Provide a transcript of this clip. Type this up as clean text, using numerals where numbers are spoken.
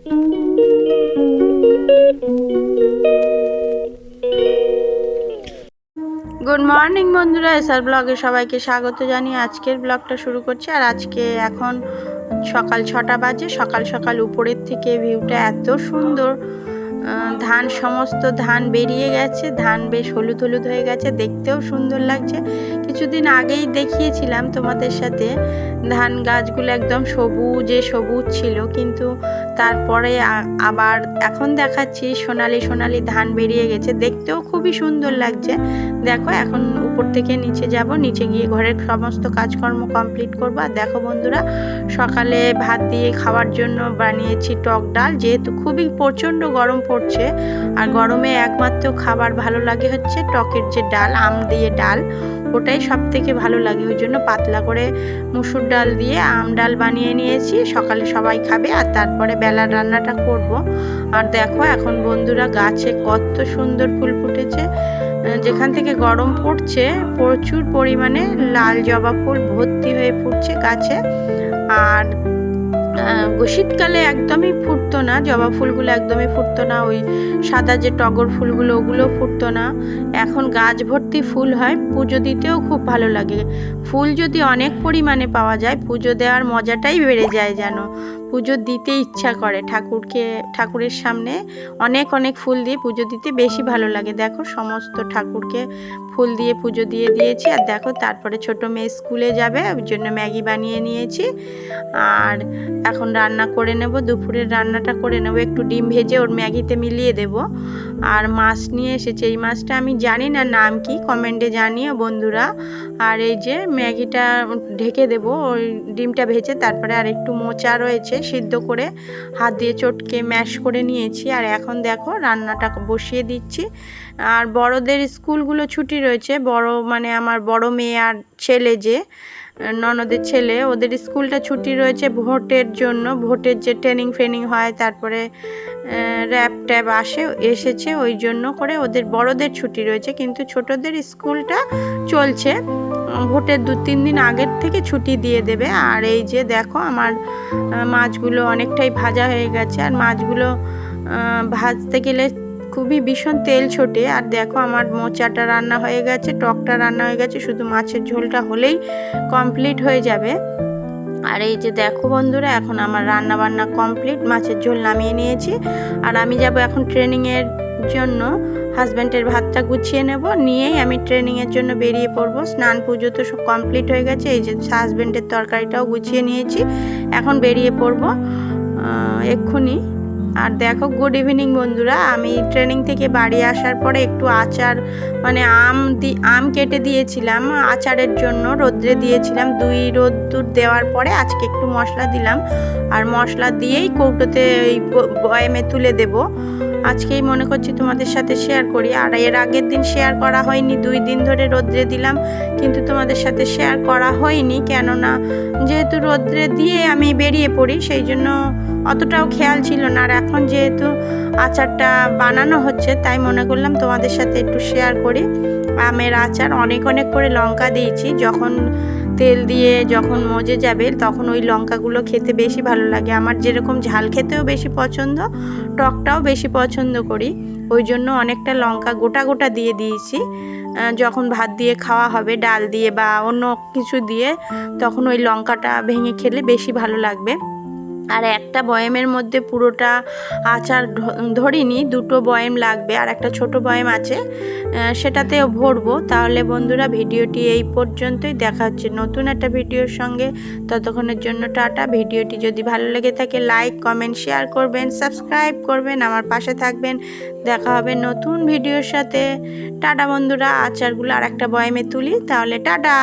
Good morning বন্ধুরা, SR ব্লগে সবাইকে স্বাগত জানিয়ে আজকের ব্লগটা শুরু করছি। আর আজকে এখন সকাল 6টা বাজে। সকাল সকাল উপরের থেকে ভিউটা এত সুন্দর। সমস্ত ধান বেরিয়ে গেছে, ধান বেশ হলুদ হলুদ হয়ে গেছে, দেখতেও সুন্দর লাগছে। কিছুদিন আগেই দেখিয়েছিলাম তোমাদের সাথে ধান গাছগুলো একদম সবুজে সবুজ ছিল, কিন্তু তারপরে আবার এখন দেখাচ্ছি সোনালি সোনালি ধান বেরিয়ে গেছে, দেখতেও খুবই সুন্দর লাগছে। দেখো এখন উপর থেকে নিচে যাব, নিচে গিয়ে ঘরের সমস্ত কাজকর্ম কমপ্লিট করবো। আর দেখো বন্ধুরা, সকালে ভাত দিয়ে খাওয়ার জন্য বানিয়েছি টক ডাল, যেহেতু খুবই প্রচণ্ড গরম পড়ছে। আর গরমে একমাত্র খাবার ভালো লাগে হচ্ছে টকের যে ডাল, আম দিয়ে ডাল, ওটাই সব থেকে ভালো লাগে। ওই জন্য পাতলা করে মুসুর ডাল দিয়ে আম ডাল বানিয়ে নিয়েছি, সকালে সবাই খাবে আর তারপরে বেলার রান্নাটা করব। আর দেখো এখন বন্ধুরা, গাছে কত সুন্দর ফুল ফুটেছে। যেখান থেকে গরম পড়ছে প্রচুর পরিমাণে লাল জবা ফুল ভর্তি হয়ে ফুটছে গাছে। আর শীতকালে একদমই ফুটতো না, জবা ফুলগুলো একদমই ফুটতো না, ওই সাদা যে টগর ফুলগুলো ওগুলো ফুটতো না। এখন গাছ ভর্তি ফুল হয়, পুজো দিতেও খুব ভালো লাগে। ফুল যদি অনেক পরিমাণে পাওয়া যায়, পুজো দেওয়ার মজাটাই বেড়ে যায় যেন। পুজো দিতে ইচ্ছা করে, ঠাকুরের সামনে অনেক অনেক ফুল দিয়ে পুজো দিতে বেশি ভালো লাগে। দেখো সমস্ত ঠাকুরকে ফুল দিয়ে পুজো দিয়ে দিয়েছি। আর দেখো তারপরে ছোট মেয়ে স্কুলে যাবে, ওই জন্য ম্যাগি বানিয়ে নিয়েছি। আর এখন রান্না করে নেব, দুপুরের রান্নাটা করে নেব, একটু ডিম ভেজে ওর ম্যাগিতে মিলিয়ে দেব। আর মাছ নিয়ে এসেছে, এই মাছটা আমি জানি না নাম কি, কমেন্টে জানিও বন্ধুরা। আর এই যে ম্যাগিটা ঢেকে দেব, ওই ডিমটা ভেজে তারপরে আর একটু মোচা রয়েছে সিদ্ধ করে হাত দিয়ে চটকে ম্যাশ করে নিয়েছি। আর এখন দেখো রান্নাটা বসিয়ে দিচ্ছি। আর বড়দের স্কুলগুলো ছুটি রয়েছে, বড় মানে আমার বড় মেয়ে আর ছেলে, যে ননদের ছেলে, ওদের স্কুলটা ছুটি রয়েছে ভোটের জন্য। ভোটের যে ট্রেনিং হয়, তারপরে র্যাব ট্যাব এসেছে, ওই জন্য করে ওদের বড়দের ছুটি রয়েছে, কিন্তু ছোটদের স্কুলটা চলছে। ভোটের 2-3 দিন আগের থেকে ছুটি দিয়ে দেবে। আর এই যে দেখো আমার মাছগুলো অনেকটাই ভাজা হয়ে গেছে। আর মাছগুলো ভাজতে গেলে খুবই ভীষণ তেল ছোটে। আর দেখো আমার মোচাটা রান্না হয়ে গেছে, টকটা রান্না হয়ে গেছে, শুধু মাছের ঝোলটা হলেই কমপ্লিট হয়ে যাবে। আর এই যে দেখো বন্ধুরা, এখন আমার রান্না বান্না কমপ্লিট, মাছের ঝোল নামিয়ে নিয়েছি। আর আমি যাব এখন ট্রেনিংয়ের জন্য, হাজব্যান্ডের ভাতটা গুছিয়ে নেব, নিয়েই আমি ট্রেনিংয়ের জন্য বেরিয়ে পড়বো। স্নান পুজো তো সব কমপ্লিট হয়ে গেছে, এই যে হাজব্যান্ডের তরকারিটাও গুছিয়ে নিয়েছি, এখন বেরিয়ে পড়বো এক্ষুনি। আর দেখো গুড ইভিনিং বন্ধুরা, আমি ট্রেনিং থেকে বাড়ি আসার পরে একটু আচার মানে আম কেটে দিয়েছিলাম আচারের জন্য, রোদ্রে দিয়েছিলাম। 2 রোদ্দুর দেওয়ার পরে আজকে একটু মশলা দিলাম, আর মশলা দিয়েই কৌটোতে এই বয়ামে তুলে দেব। আজকেই মনে করছি তোমাদের সাথে শেয়ার করি। আর এর আগের দিন শেয়ার করা হয়নি, 2 দিন ধরে রোদ্রে দিলাম, কিন্তু তোমাদের সাথে শেয়ার করা হয়নি, কেননা যেহেতু রোদ্রে দিয়ে আমি বেরিয়ে পড়ি, সেই জন্য অতটাও খেয়াল ছিল না। আর এখন যেহেতু আচারটা বানানো হচ্ছে, তাই মনে করলাম তোমাদের সাথে একটু শেয়ার করি। আমের আচার অনেক অনেক করে লঙ্কা দিয়েছি, যখন তেল দিয়ে যখন মজে যাবে তখন ওই লঙ্কাগুলো খেতে বেশি ভালো লাগে। আমার যেরকম ঝাল খেতেও বেশি পছন্দ, টকটাও বেশি পছন্দ করি, ওই জন্য অনেকটা লঙ্কা গোটা গোটা দিয়ে দিয়েছি। যখন ভাত দিয়ে খাওয়া হবে, ডাল দিয়ে বা অন্য কিছু দিয়ে, তখন ওই লঙ্কাটা ভেঙে খেলে বেশি ভালো লাগবে। আর একটা বয়ামের মধ্যে পুরোটা আচার ধরিনি, 2টো বয়াম লাগবে, আর একটা ছোট বয়াম আছে সেটাতেও ভরবো। তাহলে বন্ধুরা ভিডিওটি এই পর্যন্তই, দেখা হচ্ছে নতুন একটা ভিডিওর সঙ্গে। ততক্ষণের জন্য টাটা। ভিডিওটি যদি ভালো লেগে থাকে লাইক কমেন্ট শেয়ার করবেন, সাবস্ক্রাইব করবেন, আমার পাশে থাকবেন। দেখা হবে নতুন ভিডিওর সাথে। টাটা বন্ধুরা, আচারগুলো আর একটা বয়ামে তুলি, তাহলে টাটা।